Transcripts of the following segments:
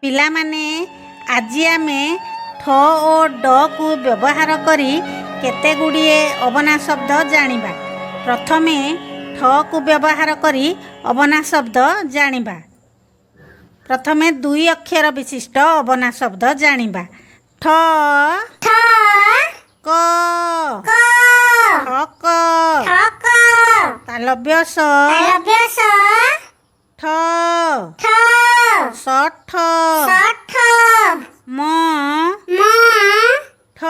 ପିଲାମାନେ ଆଜି ଆମେ ଠ ଓ ଡକୁ ବ୍ୟବହାର କରି କେତେଗୁଡ଼ିଏ ଅବନା ଶବ୍ଦ ଜାଣିବା। ପ୍ରଥମେ ଠକୁ ବ୍ୟବହାର କରି ଅବନା ଶବ୍ଦ ଜାଣିବା। ପ୍ରଥମେ ଦୁଇ ଅକ୍ଷର ବିଶିଷ୍ଟ ଅବନା ଶବ୍ଦ ଜାଣିବା। ଠ କ ଠକ ତାଲବ୍ୟ ସ ଠ ଷଠ ମ ଠ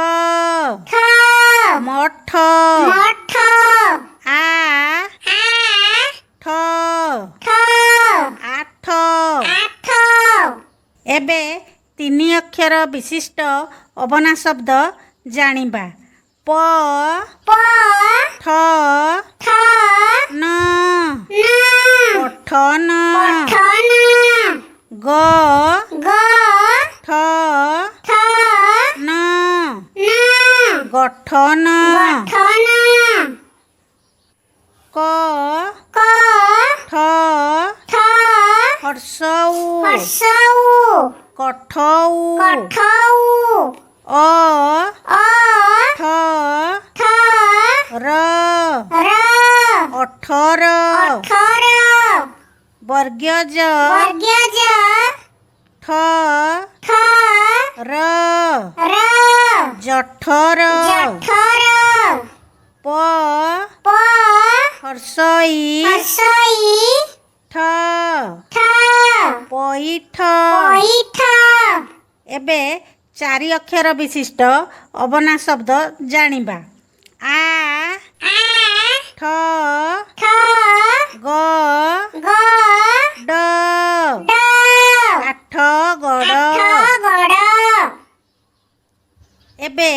ମଠ ଆ ଠ ଆଠ। ଏବେ ତିନି ଅକ୍ଷର ବିଶିଷ୍ଟ ଅବନା ଶବ୍ଦ ଜାଣିବା। ପ ଠ ନ ପଠନ ଗ ଠ ନ ଗଠନ କ ଠ ହର୍ଷଉ କଠଉ ଅ ଠ ର ଅଠର ବର୍ଗ୍ୟଜ ଠ ର ଜଠର ପ ହର୍ଷଇ ଠ ପଇଠ। ଏବେ ଚାରି ଅକ୍ଷର ବିଶିଷ୍ଟ ଅବନା ଶବ୍ଦ ଜାଣିବା। ଆ ଠ ଗ ଡ ଆଠ ଗଡ଼। ଏବେ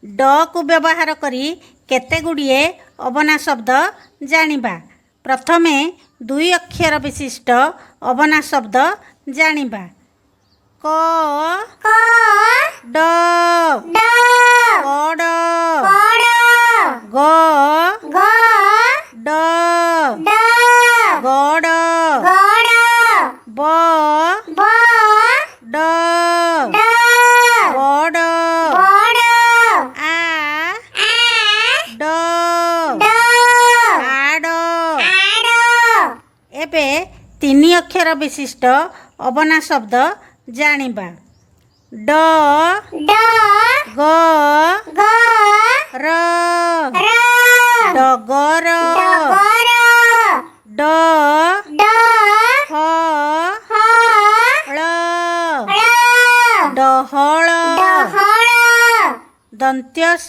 ଡକୁ ବ୍ୟବହାର କରି କେତେଗୁଡ଼ିଏ ଅବନା ଶବ୍ଦ ଜାଣିବା। ପ୍ରଥମେ ଦୁଇ ଅକ୍ଷର ବିଶିଷ୍ଟ ଅବନା ଶବ୍ଦ ଜାଣିବା। କ ଡ କଡ଼ ଗ ଡ ଗଡ଼ ବ ଡ ବଡ଼ ଆ ଡ ଆଡ଼। ଏବେ ତିନି ଅକ୍ଷର ବିଶିଷ୍ଟ ଅବନା ଶବ୍ଦ ଜାଣିବା। ଡ ଗ ର ଡଗର ଡ ହ ଳ ଡହଳ ଦନ୍ତ୍ୟ ସ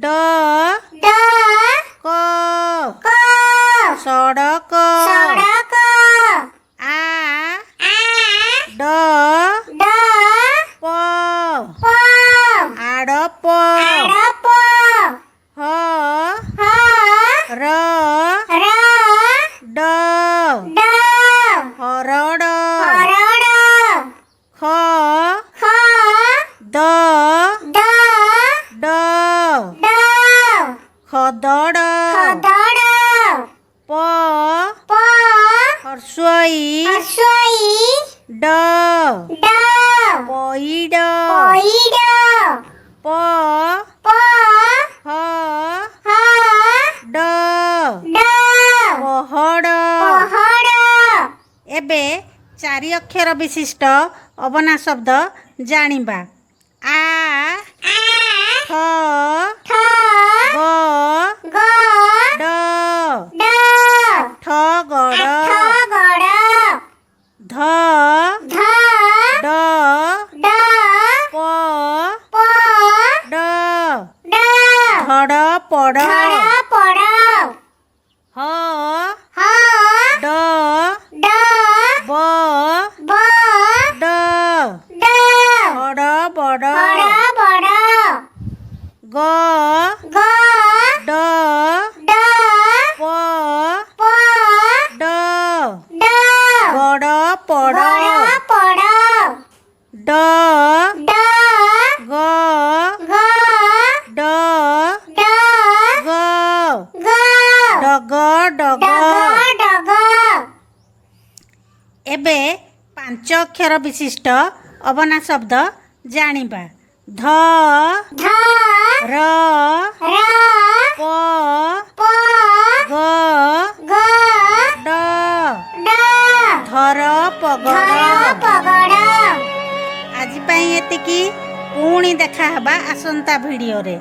ଡ କ ସଡ଼କ ଆ ଡ ପ ଆଡ଼ପ ହ ର ଡ ହରଡ଼ ଖ ଦ ଡ ଖଦଡ଼ ପ ହର୍ଷଇ ଡ ପଇଡ଼ ପ ହ ଡ ପହଡ଼। ଏବେ ଚାରି ଅକ୍ଷର ବିଶିଷ୍ଟ ଅବନା ଶବ୍ଦ ଜାଣିବା। ଆ ଠ ଗ ଡ ଆଠ ଗଡ଼ ଧ ଡ ପ ଡ ଧଡ଼ ପଡ଼ ହ ଡ ବ ଡ ହଡ଼ ବଡ଼ ଗ ଡ ପ ଡ ଗଡ଼ ପଡ଼ ଡ ଗ ଡ ଗ ଡଗ ଡଗ। ଏବେ ପାଞ୍ଚ ଅକ୍ଷର ବିଶିଷ୍ଟ ଅବନା ଶବ୍ଦ ଜାଣିବା। ଧ ଧ ର ର ପ ପ ଗ ଗ ଡ ଡ ଧର ପଗଡ଼। ଧର ପଗଡ଼। ଆଜି ପାଇଁ ଏତିକି। ପୁଣି ଦେଖା ହେବା ଆସନ୍ତା ଭିଡ଼ିଓରେ।